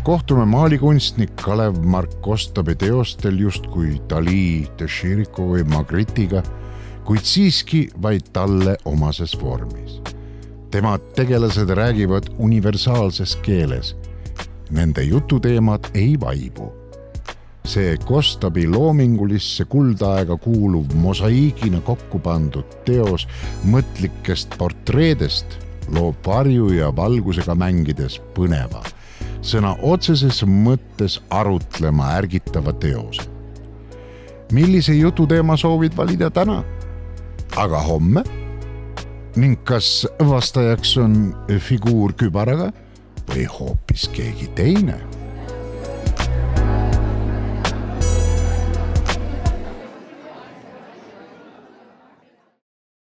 kohtume maalikunstnik Kalev Mark Kostabi teostel justkui Dali, Teširiko või Magritiga, kuid siiski vaid talle omases vormis. Tema tegelased räägivad universaalses keeles. Nende jututeemad ei vaibu. See Kostabi loomingulisse kuldaega kuuluv mosaiigina kokku pandud teos mõtlikest portreedest loob varju ja valgusega mängides põneva, sõna otseses mõttes arutlema ärgitava teose. Millise jututeema soovid valida täna? Aga homme? Ning kas vastajaks on figuur kübaraga või hoopis keegi teine?